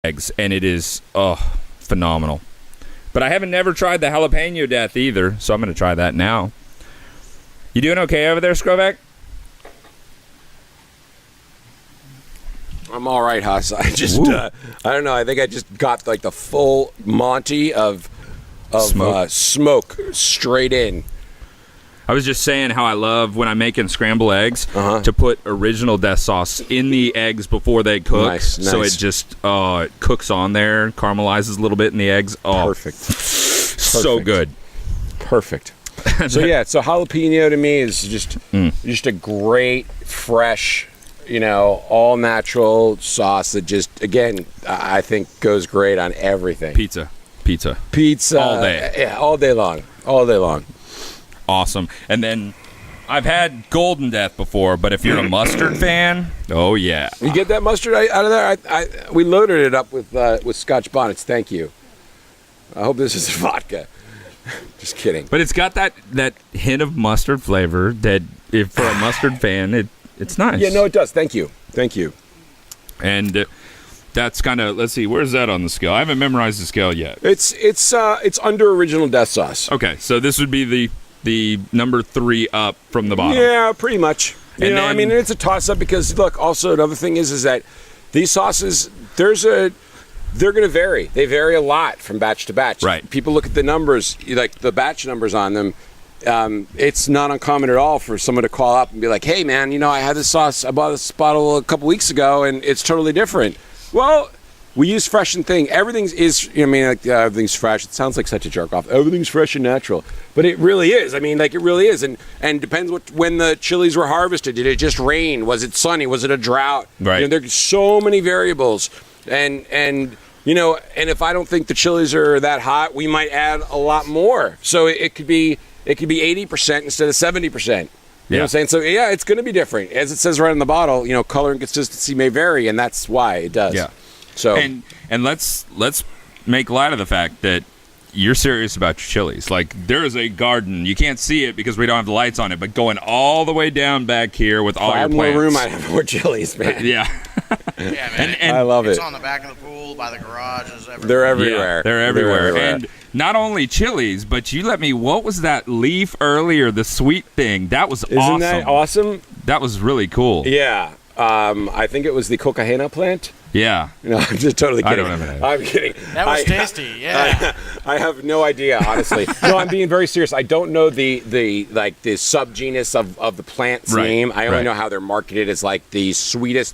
eggs, and it is phenomenal. But I haven't never tried the jalapeno death either, so I'm going to try that now. You doing okay over there, Skrovak? I'm all right, Huss. I just, I don't know. I think I just got like the full Monty of smoke straight in. I was just saying how I love when I'm making scrambled eggs to put original death sauce in the eggs before they cook. Nice. So it just it cooks on there, caramelizes a little bit in the eggs. Oh, Perfect. So good. Perfect. So jalapeno to me is just a great, fresh, all natural sauce that just, again, I think goes great on everything. Pizza. All day. Yeah, all day long. Awesome. And then I've had Golden Death before, but if you're a mustard fan, oh yeah. You get that mustard out of there? We loaded it up with Scotch bonnets. Thank you. I hope this is vodka. Just kidding. But it's got that hint of mustard flavor that, if for a mustard fan, it's nice. Yeah, no, it does. Thank you. And that's kind of, let's see, where's that on the scale? I haven't memorized the scale yet. It's under original death sauce. Okay, so this would be the number 3 up from the bottom. Yeah, pretty much. It's a toss-up because, look, also another thing is that these sauces, they're going to vary. They vary a lot from batch to batch. Right. People look at the numbers, like the batch numbers on them. It's not uncommon at all for someone to call up and be like, hey, man, I had this sauce. I bought this bottle a couple weeks ago, and it's totally different. Well, we use fresh and thing. Everything's fresh. It sounds like such a jerk off. Everything's fresh and natural. But it really is. It really is. And depends when the chilies were harvested. Did it just rain? Was it sunny? Was it a drought? Right. There's so many variables. And if I don't think the chilies are that hot, we might add a lot more. So it could be 80% instead of 70%. You know what I'm saying? So yeah, it's going to be different. As it says right on the bottle, color and consistency may vary, and that's why it does. Yeah. So and let's make light of the fact that you're serious about your chilies. Like, there is a garden. You can't see it because we don't have the lights on it, but going all the way down back here with all your plants. If I had more room, I'd have more chilies, man. Yeah. Yeah, man. And I love it's it. It's on the back of the pool, by the garages, everywhere. They're everywhere. Yeah, they're everywhere. And not only chilies, but what was that leaf earlier, the sweet thing? That was awesome. Isn't that awesome? That was really cool. Yeah. I think it was the cocaina plant. Yeah. No, I'm just totally kidding. I don't know. I'm kidding. That was tasty, yeah. I have no idea, honestly. No, I'm being very serious. I don't know the subgenus of the plant's name. I only know how they're marketed as like the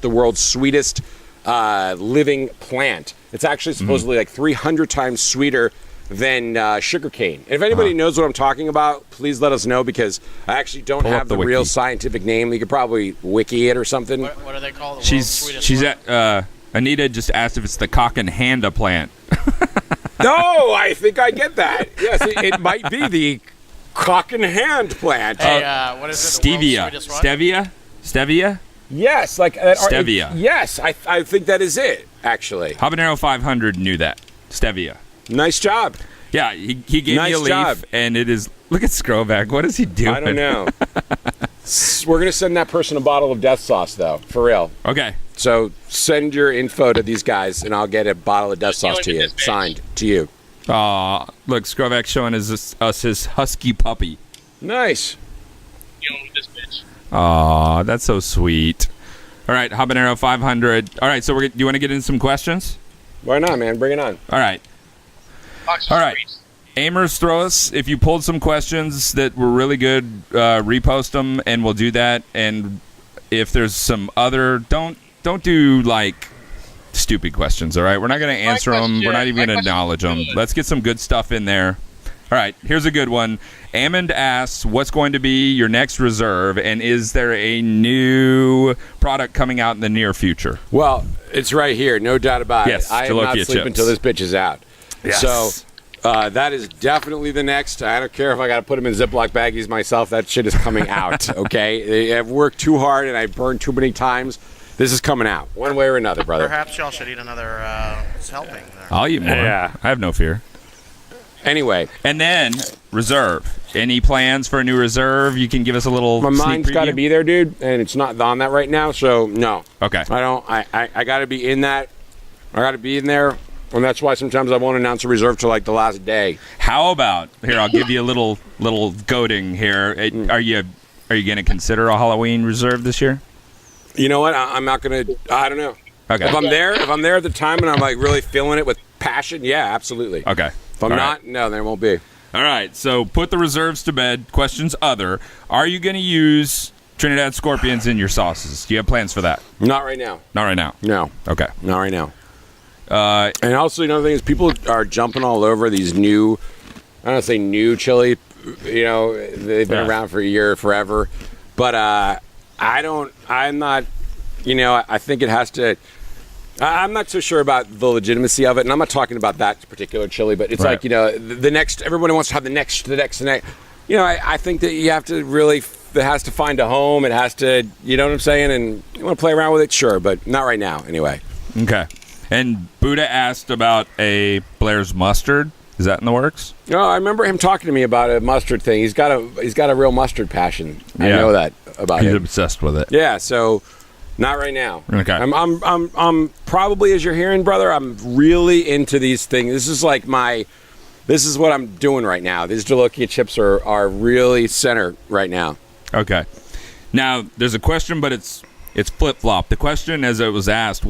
world's sweetest living plant. It's actually supposedly like 300 times sweeter than sugarcane. And if anybody knows what I'm talking about, please let us know, because I actually don't have the real scientific name. You could probably wiki it or something. What do they call the world's sweetest She's at Anita just asked if it's the cockenhanda plant. No, I think I get that. Yes, it might be the cockenhand plant. Hey, what is it? Stevia. Stevia? Yes, like stevia. Yes, I think that is it, actually. Habanero 500 knew that. Stevia. Nice job. Yeah, he gave me a leaf, and it is... Look at Skrovak. What is he doing? I don't know. We're going to send that person a bottle of death sauce, though, for real. Okay. So send your info to these guys, and I'll get a bottle of death sauce to you, signed to you. Look, Skrovak showing us his husky puppy. Nice. Aw, that's so sweet. All right, Habanero 500. All right, so do you want to get in some questions? Why not, man? Bring it on. All right. Amers, throw us, if you pulled some questions that were really good, repost them, and we'll do that. And if there's some other, don't do like stupid questions, all right? We're not going to answer them. We're not even going to acknowledge them. Let's get some good stuff in there. All right, here's a good one. Ammond asks, what's going to be your next reserve, and is there a new product coming out in the near future? Well, it's right here, no doubt about it. I am not sleeping until this bitch is out. Yes. So that is definitely the next. I don't care if I got to put them in Ziploc baggies myself. That shit is coming out, okay? I've worked too hard and I've burned too many times. This is coming out, one way or another, brother. Perhaps y'all should eat another helping there. I'll eat more. Yeah. I have no fear. Anyway. And then, reserve. Any plans for a new reserve? You can give us a little My sneak mind's got to preview? be there, dude, and it's not on that right now, so no. Okay. I got to be in that I got to be in there, and that's why sometimes I won't announce a reserve till like the last day. How about here? I'll give you a little goading here. Are you going to consider a Halloween reserve this year? You know what? I'm not going to. I don't know. Okay. If I'm there at the time and I'm like really feeling it with passion, yeah, absolutely. Okay. If I'm All not, right. no, there won't be. All right. So put the reserves to bed. Questions other. Are you going to use Trinidad Scorpions in your sauces? Do you have plans for that? Not right now. Not right now. No. Okay. Not right now. Uh, And also, another thing is people are jumping all over these new, I don't want to say new chili, you know, they've been Yeah. around for a year, forever. But I'm not, you know, I think it has to, I'm not so sure about the legitimacy of it. And I'm not talking about that particular chili, but it's Right. like, you know, the next, everybody wants to have the next. You know, I think that you have to really, it has to find a home. It has to, you know what I'm saying? And you want to play around with it, sure, but not right now, anyway. okay. And Buddha asked about a Blair's mustard. Is that in the works? No, I remember him talking to me about a mustard thing. He's got a real mustard passion. I Yeah. know that about He's him. obsessed with it. Yeah, so not right now. Okay. I'm probably, as you're hearing, brother, I'm really into these things. This is what I'm doing right now. These Jolokia chips are really center right now. Okay. Now, there's a question, but it's flip-flop. The question, as it was asked,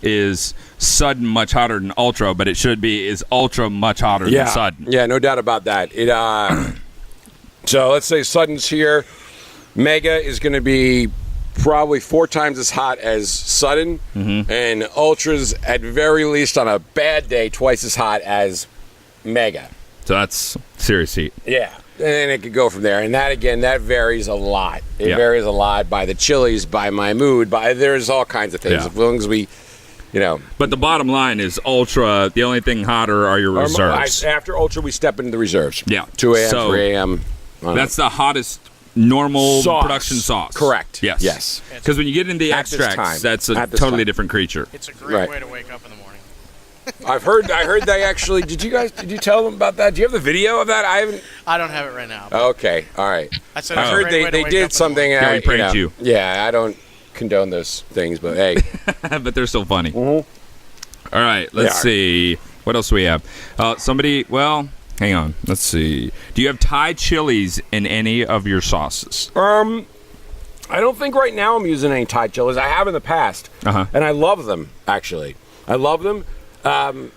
is Sudden much hotter than Ultra? But it should be, is Ultra much hotter than Sudden? Yeah, no doubt about that. So let's say Sudden's here. Mega is going to be probably 4 times as hot as Sudden, and Ultra's at very least on a bad day twice as hot as Mega. So that's serious heat. Yeah, and it could go from there. And that again, that varies a lot. It Yeah. varies a lot by the chilies, by my mood, there's all kinds of things. Yeah. As long as we, you know, But the bottom line is Ultra, the only thing hotter are your reserves. after Ultra, we step into the reserves. Yeah. 2 a.m., So 3 a.m. That's the hottest normal Sauce. production sauce. Correct. Yes. Yes. Because when you get into the At this extracts, time. that's a At this totally time. different creature. It's a great Right. way to wake up in the morning. I heard they actually. Did you tell them about that? Do you have the video of that? I haven't. I don't have it right now. But Okay. All right. I said I it's a heard great way to they wake up in did the something. morning. Yeah, we pranked you. Yeah, I don't condone those things, but hey. But they're still funny. All right, let's They are. see. What else do we have? Well, hang on. Let's see. Do you have Thai chilies in any of your sauces? I don't think right now I'm using any Thai chilies. I have in the past, Uh-huh. and I love them. Actually, I love them.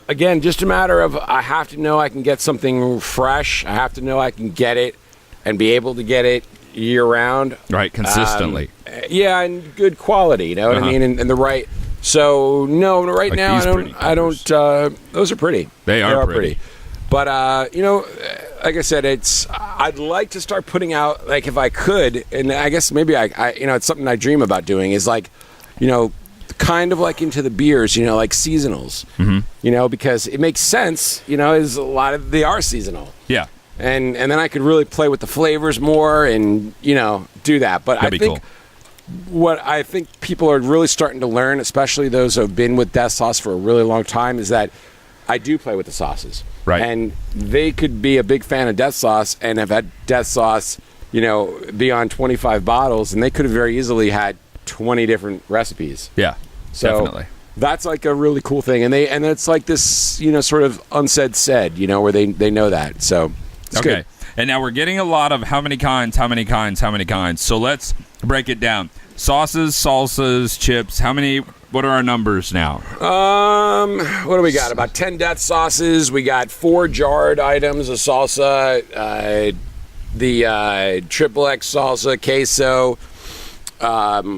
Again, just a matter of I have to know I can get something fresh. I have to know I can get it and be able to get it year round. Right, consistently. Yeah, and good quality. You know what I Uh-huh. mean? And the right. So no, right Like now these pretty I don't. Those are pretty. They are pretty. But you know, like I said, I'd like to start putting out, like, if I could, and I guess maybe I you know, it's something I dream about doing, is like, you know, kind of like into the beers, you know, like seasonals. You know, because it makes sense. You know, is a lot of they are seasonal. Yeah. And then I could really play with the flavors more, and you know, do that. But That'd I be think what I think people are really starting to learn, especially those who have been with Death Sauce for a really long time, is that I do play with the sauces. Right. And they could be a big fan of Death Sauce and have had Death Sauce, you know, be on 25 bottles, and they could have very easily had 20 different recipes. Yeah. So definitely. that's like a really cool thing. And it's like this, you know, sort of unsaid said, you know, where they know that. So it's Okay. good. And now we're getting a lot of how many kinds. So let's break it down. Sauces, salsas, chips. What are our numbers now? What do we got? About 10 death sauces. We got 4 jarred items of salsa, the triple X salsa, queso,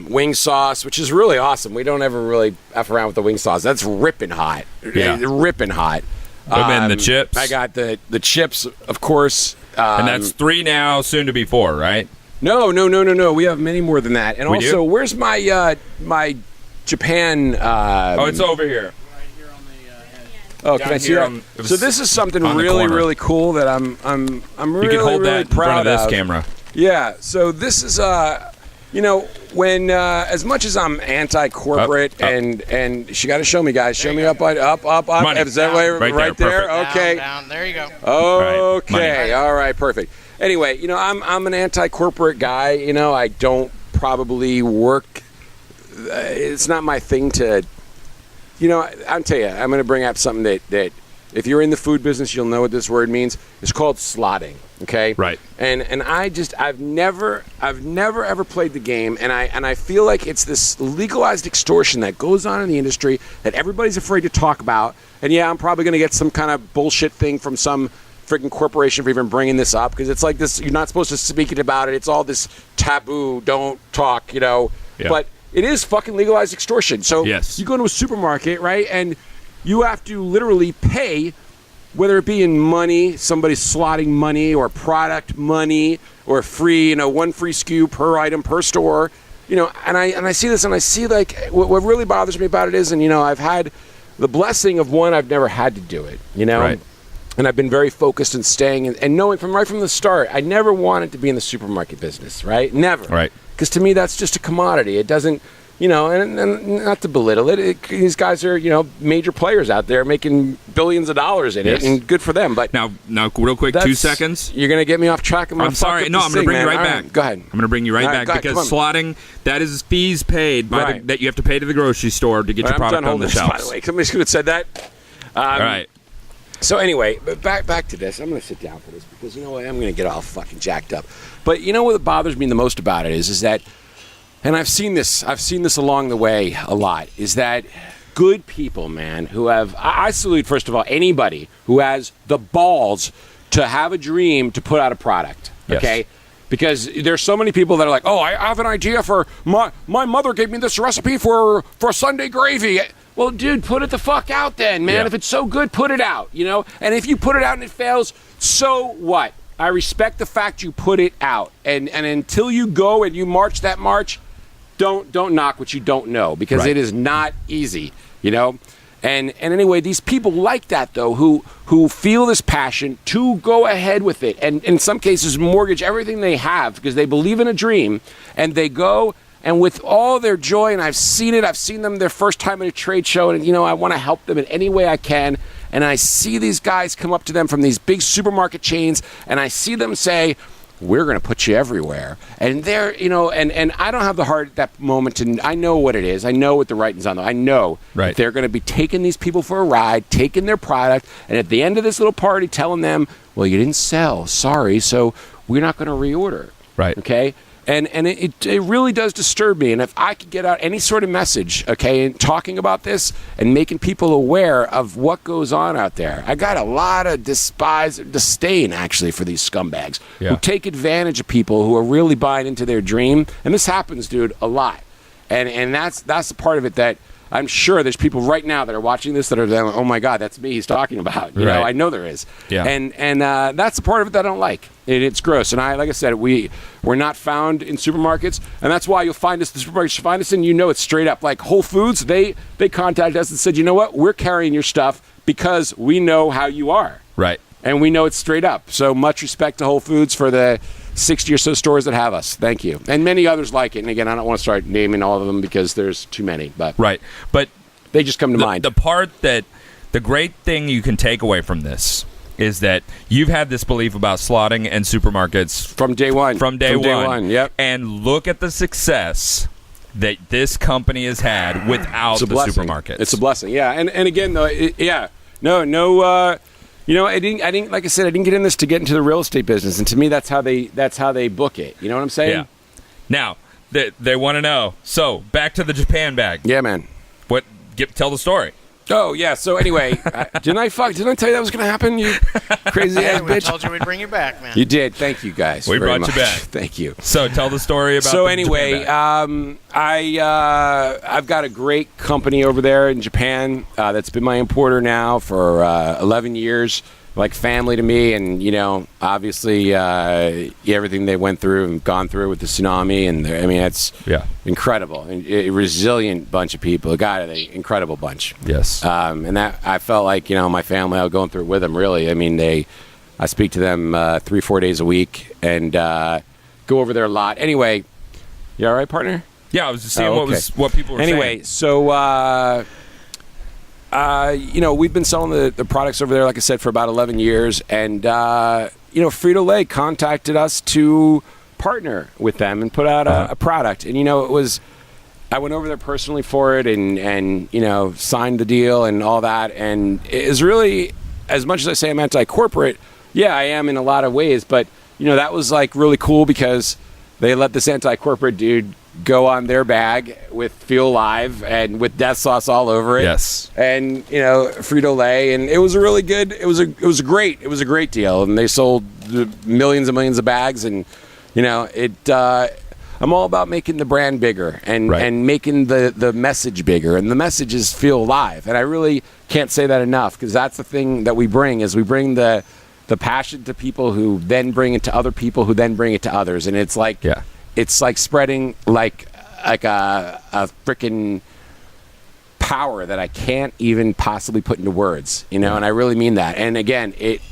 wing sauce, which is really awesome. We don't ever really F around with the wing sauce. That's ripping hot. Yeah. Ripping hot. And then the chips. I got the chips, of course. And that's 3 now, soon to be 4, right? No. We have many more than that. And We also, do? where's my my Japan? Oh, it's over here. Oh, can Down I see here that? on- it was So this is something on the really, corner. really cool that I'm really, You can hold really that in proud front of this camera. Yeah. So this is you know, when as much as I'm anti-corporate Up. and she got to show me, guys. Show me up. Money. Is that way Right right there, there? perfect. Okay. Down. There you go. Okay. Money. All right. Perfect. Anyway, you know, I'm an anti-corporate guy. You know, I don't probably work. It's not my thing to I'll tell you, I'm going to bring up something that if you're in the food business, you'll know what this word means. It's called slotting. Okay. Right. And I've never ever played the game, and I feel like it's this legalized extortion that goes on in the industry that everybody's afraid to talk about. And yeah, I'm probably going to get some kind of bullshit thing from some freaking corporation for even bringing this up, because it's like this. You're not supposed to speak about it. It's all this taboo. Don't talk. Yeah. But it is fucking legalized extortion. So yes. You go to a supermarket, right, and you have to literally pay, whether it be in money, somebody slotting money, or product money, or free, one free SKU per item per store, and I see this, and I see like what really bothers me about it is, and I've had the blessing of one, I've never had to do it, Right. And I've been very focused and staying and knowing right from the start, I never wanted to be in the supermarket business, right? Never. Right. Because to me, that's just a commodity. It doesn't, and not to belittle it, these guys are, major players out there making billions of dollars in it, and good for them. But now, real quick, 2 seconds. You're going to get me off track. I'm sorry. No, I'm going to bring you right back. Go ahead. I'm going to bring you right back because slotting, that is fees paid by that you have to pay to the grocery store to get your product on the shelves. By the way, somebody could have said that. All right. So anyway, back to this. I'm going to sit down for this because you know what? I'm going to get all fucking jacked up. But you know what bothers me the most about it is that, and I've seen this along the way a lot, is that good people, man, who have, I salute, first of all, anybody who has the balls to have a dream to put out a product, okay? Yes. Because there's so many people that are like, oh, I have an idea for, my mother gave me this recipe for Sunday gravy. Well, dude, put it the fuck out then, man. Yeah. If it's so good, put it out, And if you put it out and it fails, so what? I respect the fact you put it out. And until you go and you march that march, don't knock what you don't know, because it is not easy, And anyway, these people like that, though, who feel this passion to go ahead with it, and in some cases mortgage everything they have because they believe in a dream, and they go and with all their joy, and I've seen them their first time at a trade show, and I want to help them in any way I can, and I see these guys come up to them from these big supermarket chains, and I see them say, we're going to put you everywhere. And they're, and I don't have the heart at that moment to, I know what it is. I know what the writing's on them. I know that they're going to be taking these people for a ride, taking their product, and at the end of this little party telling them, well, you didn't sell. Sorry, so we're not going to reorder. Right. Okay? And it really does disturb me. And if I could get out any sort of message, okay, and talking about this and making people aware of what goes on out there, I got a lot of disdain, actually, for these scumbags who take advantage of people who are really buying into their dream. And this happens, dude, a lot. And that's the part of it that I'm sure there's people right now that are watching this that are like, oh my God, that's me he's talking about. You know, I know there is. Yeah. And that's the part of it that I don't like. It's gross. And like I said, we're not found in supermarkets, and that's why you'll find us, the supermarkets you find us in, it's straight up. Like Whole Foods, they contacted us and said, you know what, we're carrying your stuff because we know how you are. Right. And we know it's straight up. So much respect to Whole Foods for the 60 or so stores that have us. Thank you. And many others like it. And again, I don't want to start naming all of them because there's too many. But they just come to mind. The great thing you can take away from this is that you've had this belief about slotting and supermarkets from day one. From day one. Yep. And look at the success that this company has had without the supermarkets. It's a blessing. Yeah. And again, though, I didn't. Like I said, I didn't get in this to get into the real estate business, and to me, that's how they book it. You know what I'm saying? Yeah. Now they want to know. So back to the Japan bag. Yeah, man. Tell the story. Oh yeah. So anyway, didn't I tell you that was going to happen? You crazy ass bitch. We told you we'd bring you back, man. You did. Thank you guys. We brought much. you back. Thank you. So tell the story about. So anyway, I've got a great company over there in Japan that's been my importer now for 11 years. Like family to me, and obviously everything they went through and gone through with the tsunami, and it's incredible, and a resilient bunch of people. An incredible bunch. Yes. And that I felt like my family. I was going through it with them. Really, I speak to them 3-4 days a week, and go over there a lot. Anyway, you all right, partner? Yeah, I was just seeing what people were saying. Anyway, so. We've been selling the products over there, like I said, for about 11 years. And, Frito-Lay contacted us to partner with them and put out a product. And, it was I went over there personally for it and signed the deal and all that. And it is really, as much as I say I'm anti-corporate, yeah, I am in a lot of ways. But, that was like really cool because they let this anti-corporate dude go on their bag with Feel Alive and with death sauce all over it. Yes. And, Frito-Lay. And it was a really good, it was a great deal. And they sold millions and millions of bags. And, I'm all about making the brand bigger and making the message bigger. And the message is Feel Alive. And I really can't say that enough because that's the thing that we bring is we bring the passion to people who then bring it to other people who then bring it to others. And it's like it's like spreading like a freaking power that I can't even possibly put into words, and I really mean that. And again, it's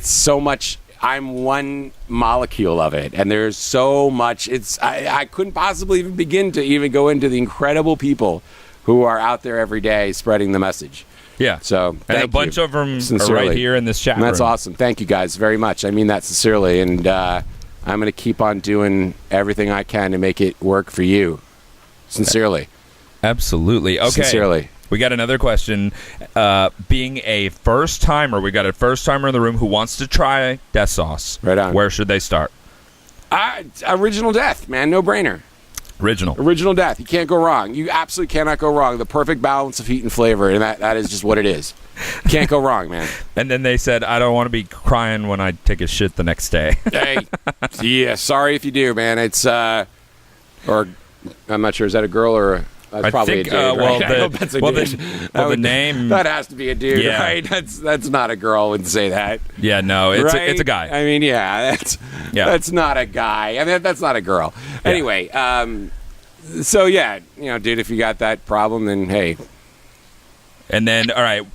so much. I'm one molecule of it, and there's so much. I couldn't possibly even begin to even go into the incredible people who are out there every day spreading the message. Yeah. So and a bunch of them are right here in this chat room. That's room. awesome. Thank you guys very much. I mean that sincerely, and I'm going to keep on doing everything I can to make it work for you. Sincerely. Absolutely. Okay. Sincerely. We got another question. Being a first-timer, we got a first-timer in the room who wants to try death sauce. Right on. Where should they start? Original Death, man. No brainer. Original Death. You can't go wrong. You absolutely cannot go wrong. The perfect balance of heat and flavor, and that is just what it is. Can't go wrong, man. And then they said, I don't want to be crying when I take a shit the next day. Hey, yeah, sorry if you do, man. It's, or I'm not sure, is that a girl or a... That's probably think, a dude, right? The name... That has to be a dude, right? That's not a girl would say that. Yeah, no, it's a guy. I mean, that's not a guy. I mean, that's not a girl. Yeah. Anyway, so yeah, dude, if you got that problem, then hey. And then, all right,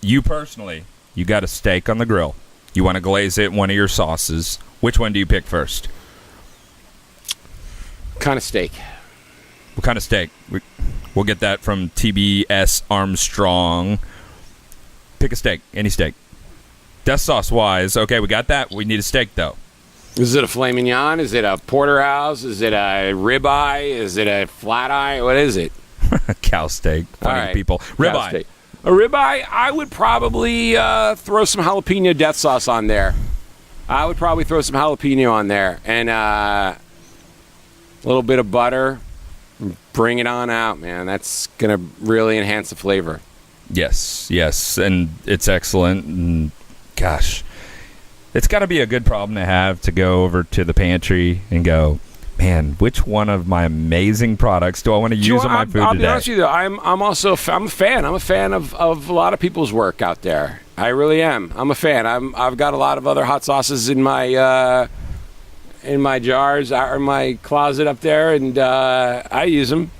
you personally, you got a steak on the grill. You want to glaze it in one of your sauces. Which one do you pick first? Kind of steak. What kind of steak? We'll get that from TBS Armstrong. Pick a steak. Any steak. Death sauce-wise, okay, we got that. We need a steak, though. Is it a filet mignon? Is it a porterhouse? Is it a ribeye? Is it a flat eye? What is it? Cow steak. Funny people. Ribeye. A ribeye, I would probably throw some jalapeno death sauce on there. I would probably throw some jalapeno on there. And a little bit of butter. Bring it on out, man. That's going to really enhance the flavor. Yes. And it's excellent. And gosh, it's got to be a good problem to have to go over to the pantry and go, man, which one of my amazing products do I want to use on my food I'll today? Be honest with you, I'm a fan. I'm a fan of a lot of people's work out there. I really am. I'm a fan. I've got a lot of other hot sauces in my jars or in my closet up there, and I use them.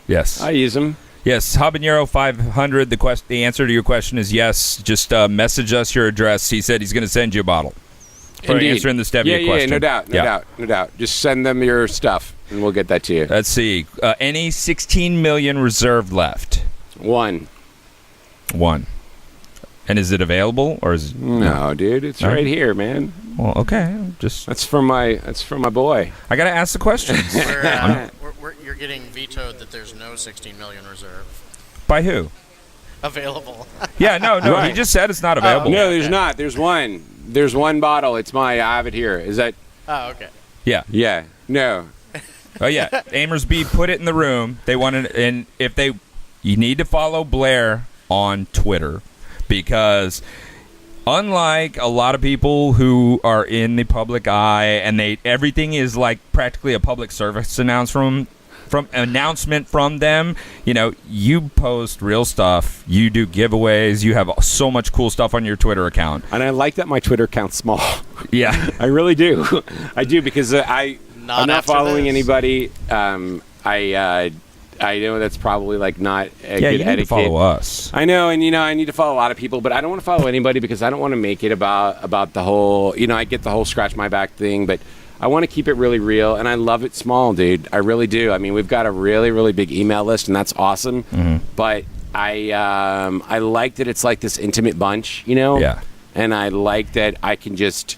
Yes. I use them. Yes, Habanero 500, the answer to your question is yes. Just message us your address. He said he's going to send you a bottle. For answering the Stevia question. Yeah, no doubt. Just send them your stuff, and we'll get that to you. Let's see. Any 16 million reserved left? One. And is it available, or is it... No, dude, it's right here, man. Well, okay, That's from my boy. I got to ask the questions. You're getting vetoed that there's no 16 million reserve. By who? Available. Yeah, no. Right. He just said it's not available. No, there's not. There's one. There's one bottle. It's I have it here. Is that... Oh, okay. Yeah. Yeah. No. Oh, yeah. Amersby put it in the room. They wanted... And you need to follow Blair on Twitter. Because unlike a lot of people who are in the public eye and everything is like practically a public service announcement from them, you post real stuff, you do giveaways, you have so much cool stuff on your Twitter account. And I like that my Twitter account's small. Yeah. I really do. I do because I'm not following anybody. I know that's probably like not a good you need etiquette. to follow us. I know, and I need to follow a lot of people, but I don't want to follow anybody because I don't want to make it about the whole. I get the whole scratch my back thing, but I want to keep it really real, and I love it small, dude. I really do. I mean, we've got a really, really big email list, and that's awesome. Mm-hmm. But I like that it's like this intimate bunch, Yeah. And I like that I can just,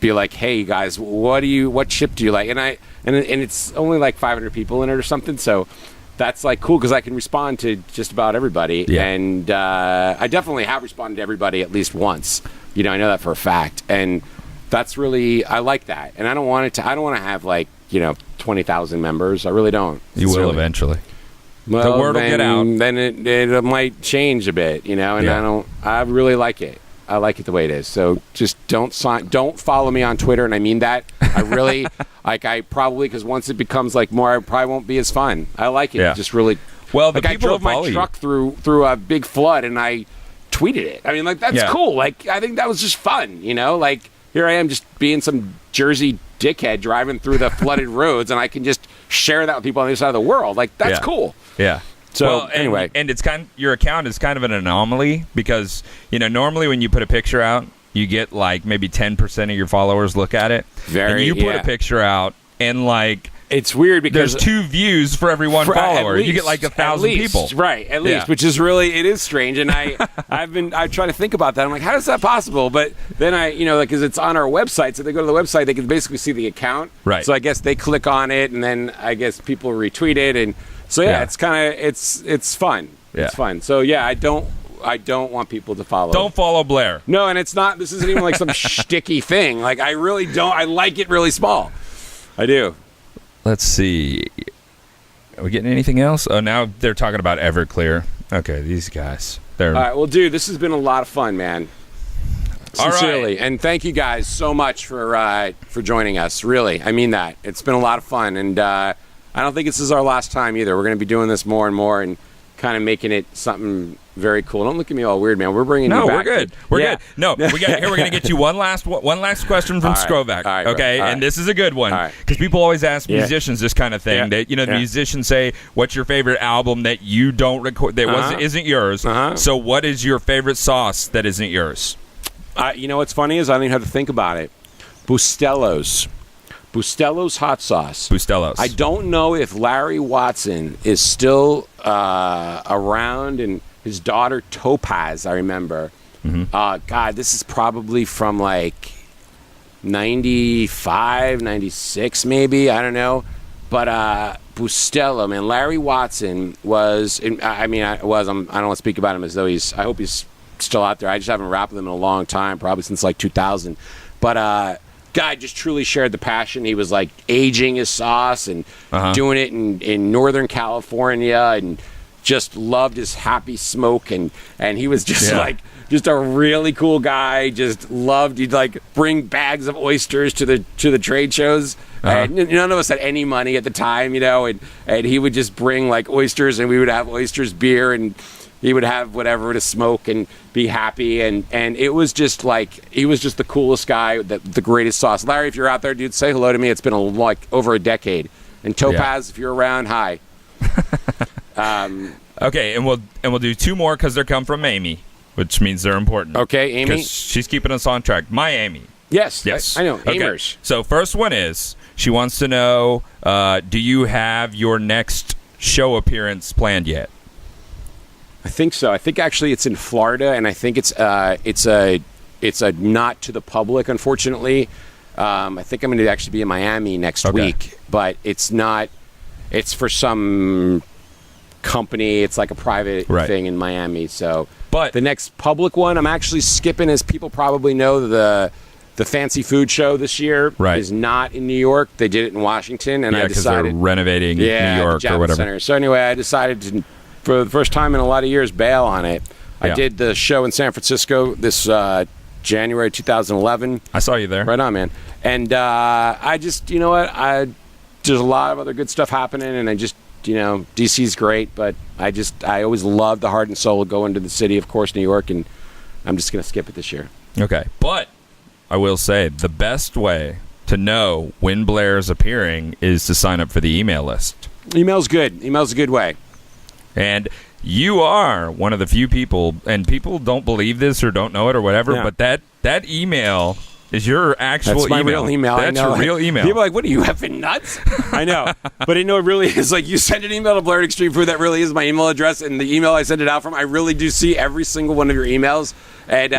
be like, hey, you guys, what chip do you like? And it's only like 500 people in it or something. So that's like cool because I can respond to just about everybody. Yeah. And I definitely have responded to everybody at least once. I know that for a fact. And that's really, I like that. And I don't want to have like, 20,000 members. I really don't. You will eventually. Well, the word will get out. Then it might change a bit, and I really like it. I like it the way it is. So just don't follow me on Twitter, and I mean that. I really because once it becomes like more, I probably won't be as fun. I like it. Yeah. Just really. Well, I drove my truck through a big flood, and I tweeted it. I mean, like that's cool. Like I think that was just fun. Like here I am just being some Jersey dickhead driving through the flooded roads, and I can just share that with people on the other side of the world. Like that's cool. Yeah. So anyway, and it's your account is kind of an anomaly because normally when you put a picture out, you get like maybe 10% of your followers look at it. And you put a picture out, and like it's weird because there's 2 views for every 1 follower. You get like 1,000 people, right? At least, which is it is strange. And I try to think about that. I'm like, how is that possible? But then because it's on our website, so they go to the website, they can basically see the account. Right. So I guess they click on it, and then I guess people retweet it, and so it's kind of it's fun. Yeah. It's fun. So I don't want people to follow. Don't follow Blair. No, and it's not. This isn't even like some shticky thing. Like I really don't. I like it really small. I do. Let's see. Are we getting anything else? Oh, now they're talking about Everclear. Okay, these guys. They're all right. Well, dude, this has been a lot of fun, man. Sincerely, all right. And thank you guys so much for joining us. Really, I mean that. It's been a lot of fun, and I don't think this is our last time either. We're going to be doing this more and more, and kind of making it something very cool. Don't look at me all weird, man. We're bringing you back. No, we're good. We're good. No, we're going to get you one last question from Skrovac. All right, okay, and this is a good one because people always ask musicians this kind of thing. That the musicians say, "What's your favorite album that you don't record that isn't yours?" So, what is your favorite sauce that isn't yours? What's funny is I don't even have to think about it. Bustello's hot sauce. Bustello's. I don't know if Larry Watson is still around, and his daughter Topaz, I remember. Mm-hmm. God, this is probably from like 95, 96 maybe. I don't know. But Bustelo, man, Larry Watson was, I don't want to speak about him as though I hope he's still out there. I just haven't rapped with him in a long time, probably since like 2000. But guy just truly shared the passion. He was like aging his sauce and doing it in Northern California, and just loved his happy smoke, and he was just just a really cool guy. Just loved, he'd like bring bags of oysters to the trade shows. And none of us had any money at the time, and he would just bring like oysters, and we would have oysters beer, and he would have whatever to smoke and be happy, and it was just like, he was just the coolest guy, the greatest sauce. Larry, if you're out there, dude, say hello to me. It's been over a decade. And Topaz, if you're around, hi. Okay, and we'll do 2 more because they're come from Amy, which means they're important. Okay, Amy. 'Cause she's keeping us on track. My Amy. Yes. I know. Okay. Amers. So first one is, she wants to know, do you have your next show appearance planned yet? I think so. I think actually it's in Florida, and I think it's a not to the public, unfortunately. I think I'm going to actually be in Miami next week, but it's not. It's for some company. It's like a private thing in Miami. So, but the next public one, I'm actually skipping, as people probably know, the fancy food show this year is not in New York. They did it in Washington, and I decided they're renovating New York or whatever. Center. So anyway, I decided to, for the first time in a lot of years, bail on it. I did the show in San Francisco this January 2011. I saw you there. Right on, man. And I just, there's a lot of other good stuff happening, and I just, DC's great, but I always loved the heart and soul of going to the city, of course, New York, and I'm just going to skip it this year. Okay. But I will say the best way to know when Blair is appearing is to sign up for the email list. Email's good. Email's a good way. And you are one of the few people, and people don't believe this or don't know it or whatever, but that email is your actual That's my email. real email. That's I know. your real email. People are like, what are you, effing nuts? I know. But it really is. Like, you send an email to Blair at Extreme Food, that really is my email address. And the email I send it out from, I really do see every single one of your emails. And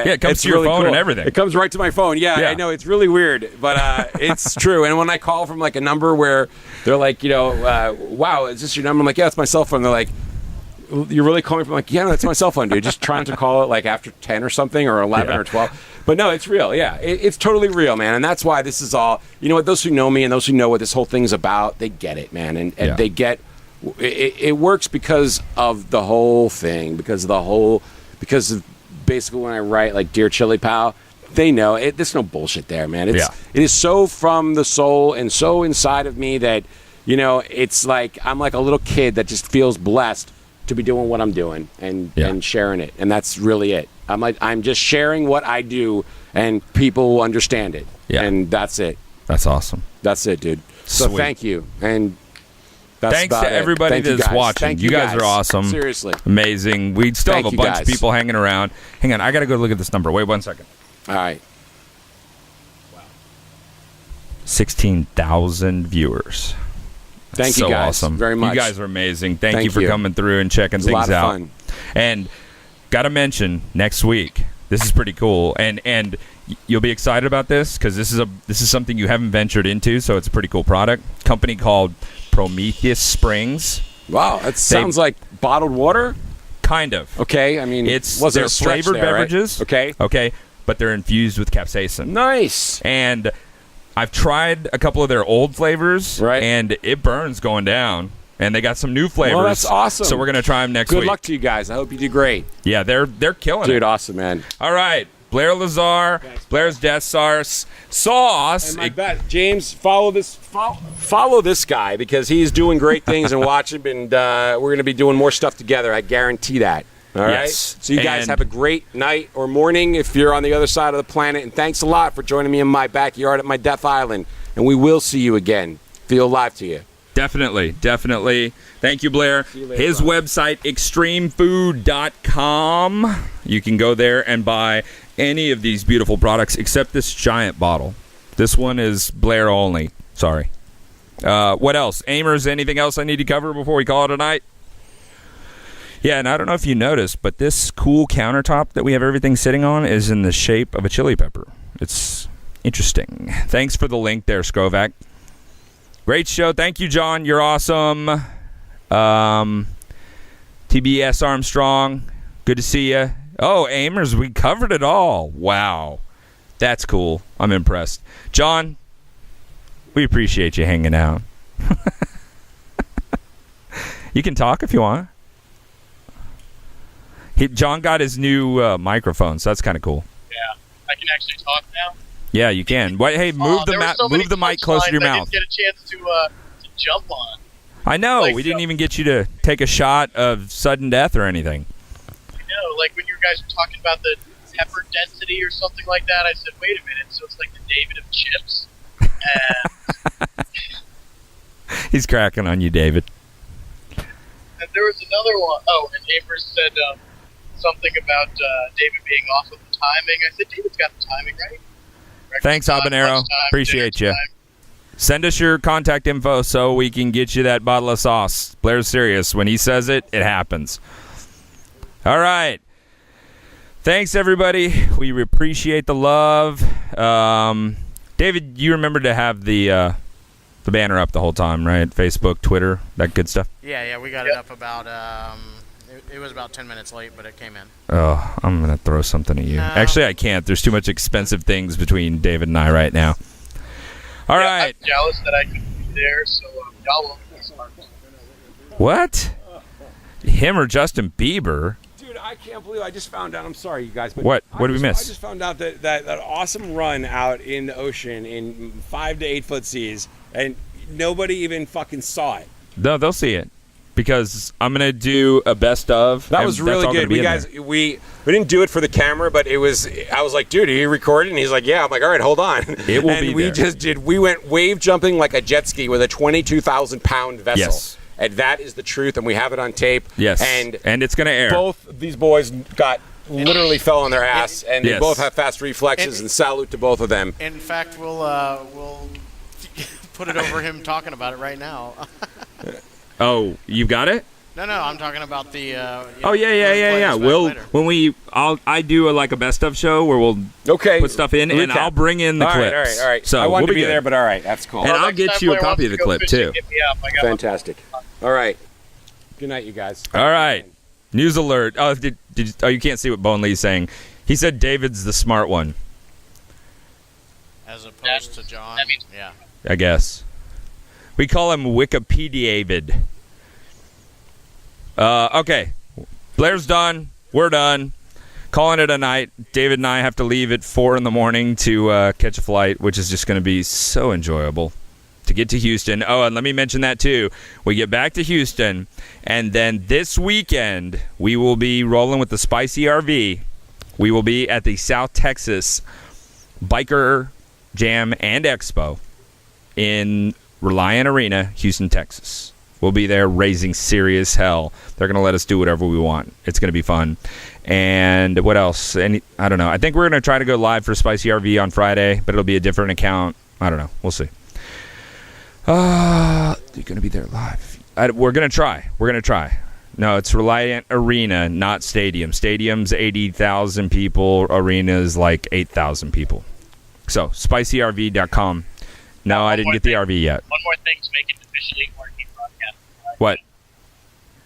it comes to your phone and everything. It comes right to my phone. Yeah, I know. It's really weird, but it's true. And when I call from like a number where they're like, wow, is this your number? I'm like, yeah, it's my cell phone. They're like, you're really calling from? Like, yeah, no, that's my cell phone, dude. Just trying to call it like after 10 or something, or 11 or 12. But no, it's real. Yeah, it's totally real, man. And that's why this is all, what, those who know me and those who know what this whole thing's about, they get it, man. And they get, it works because of the whole thing, because of basically when I write like Dear Chili Pal, they know it. There's no bullshit there, man. It is so from the soul and so inside of me that, it's like I'm like a little kid that just feels blessed to be doing what I'm doing and sharing it. And that's really it. I'm just sharing what I do, and people will understand it. Yeah. And that's it. That's awesome. That's it, dude. So thank you. And thanks to everybody that's watching. Thank you guys are awesome. Seriously. Amazing. We still have a bunch of people hanging around. Hang on, I got to go look at this number. Wait 1 second. All right. Wow. 16,000 viewers. Thank you guys awesome. Very much. You guys are amazing. Thank you for coming through and checking things out. A lot of fun. And got to mention, next week, this is pretty cool. And you'll be excited about this because this is something you haven't ventured into, so it's a pretty cool product. Company called Prometheus Springs. Wow, that sounds like bottled water? Kind of. Okay, I mean, they're flavored beverages. Right? Okay, but they're infused with capsaicin. Nice. And I've tried a couple of their old flavors, right, and it burns going down. And they got some new flavors. Well, that's awesome. So we're going to try them next week. Good luck to you guys. I hope you do great. Yeah, they're killing it. Dude, awesome, man. All right. Blair Lazar, Blair's Death Sauce. And my bet, James, follow this guy because he's doing great things and watch him, and we're going to be doing more stuff together. I guarantee that. All right? Yes. So you guys have a great night or morning if you're on the other side of the planet, and thanks a lot for joining me in my backyard at my Death Island, and we will see you again. Feel alive to you. Definitely. Thank you, Blair. See you later, His website, extremefood.com. You can go there and buy any of these beautiful products except this giant bottle. This one is Blair only. Sorry. What else? Amers, anything else I need to cover before we call it a night? Yeah, and I don't know if you noticed, but this cool countertop that we have everything sitting on is in the shape of a chili pepper. It's interesting. Thanks for the link there, Skrovac. Great show. Thank you, John. You're awesome. TBS Armstrong, good to see you. Oh, Amers, we covered it all. Wow. That's cool. I'm impressed. John, we appreciate you hanging out. You can talk if you want. John got his new microphone, so that's kind of cool. Yeah, I can actually talk now. Yeah, you can. Wait, hey, move the mic closer to your mouth. I didn't get a chance to jump on. I know. We didn't even get you to take a shot of sudden death or anything. I know. Like when you guys were talking about the pepper density or something like that, I said, wait a minute. So it's like the David of chips? And he's cracking on you, David. And there was another one. Oh, and Amers said something about David being off of the timing. I said, David's got the timing right. Thanks, Habanero. Appreciate you. Send us your contact info so we can get you that bottle of sauce. Blair's serious. When he says it, it happens. All right. Thanks, everybody. We appreciate the love. David, you remember to have the banner up the whole time, right? Facebook, Twitter, that good stuff? Yeah, we got it up about... It was about 10 minutes late, but it came in. Oh, I'm going to throw something at you. No. Actually, I can't. There's too much expensive things between David and I right now. All right. I'm jealous that I couldn't be there, so y'all won't be smart. What? Him or Justin Bieber? Dude, I can't believe I just found out. I'm sorry, you guys. But what did we miss? I just found out that awesome run out in the ocean in 5 to 8 foot seas, and nobody even fucking saw it. No, they'll see it. Because I'm gonna do a best of. That was really good. We didn't do it for the camera, but it was. I was like, dude, are you recording? And he's like, yeah. I'm like, all right, hold on. It will be And we there. just did. We went wave jumping like a jet ski with a 22,000-pound vessel. Yes. And that is the truth, and we have it on tape. Yes. And it's gonna air. Both these boys got literally fell on their ass, and they Yes. both have fast reflexes, and salute to both of them. In fact, we'll put it over him talking about it right now. Oh, you got it? No, I'm talking about the. Oh yeah. We'll I do a best of show where we'll put stuff in, and Recap. I'll bring in the clips. All right. So I wanted we'll to be good. there, but all right, that's cool. And I'll next get time you a Blair copy wants of the to go clip fishing, too. hit me up. I got Fantastic. All right. Good night, you guys. All right. News alert. Oh, you can't see what Bone Lee's saying. He said David's the smart one. As opposed to John. that means- Yeah. I guess. We call him Wikipedia-avid. Okay. Blair's done. We're done. Calling it a night. David and I have to leave at 4 in the morning to catch a flight, which is just going to be so enjoyable to get to Houston. Oh, and let me mention that too. We get back to Houston, and then this weekend we will be rolling with the Spicy RV. We will be at the South Texas Biker Jam and Expo in Reliant Arena, Houston, Texas. We'll be there raising serious hell. They're going to let us do whatever we want. It's going to be fun. And what else? I don't know. I think we're going to try to go live for Spicy RV on Friday, but it'll be a different account. I don't know. We'll see. You're going to be there live. We're going to try. No, it's Reliant Arena, not Stadium. Stadium's 80,000 people. Arena is like 8,000 people. So, SpicyRV.com. No, I didn't get the RV yet. One more thing to make it officially working broadcast. What?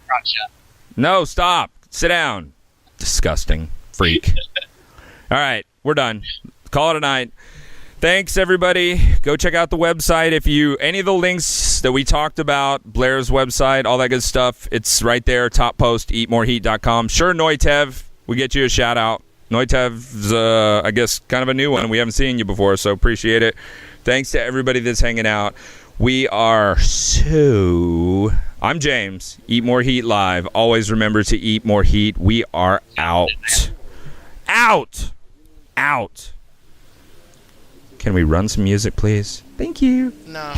Crotch shot. No, stop. Sit down. Disgusting freak. All right, we're done. Call it a night. Thanks, everybody. Go check out the website. Any of the links that we talked about, Blair's website, all that good stuff, it's right there, top post, eatmoreheat.com. Sure, Noitev, we get you a shout out. Noitev's, I guess, kind of a new one. We haven't seen you before, so appreciate it. Thanks to everybody that's hanging out. I'm James. Eat More Heat Live. Always remember to eat more heat. We are out. Out. Can we run some music, please? Thank you. No.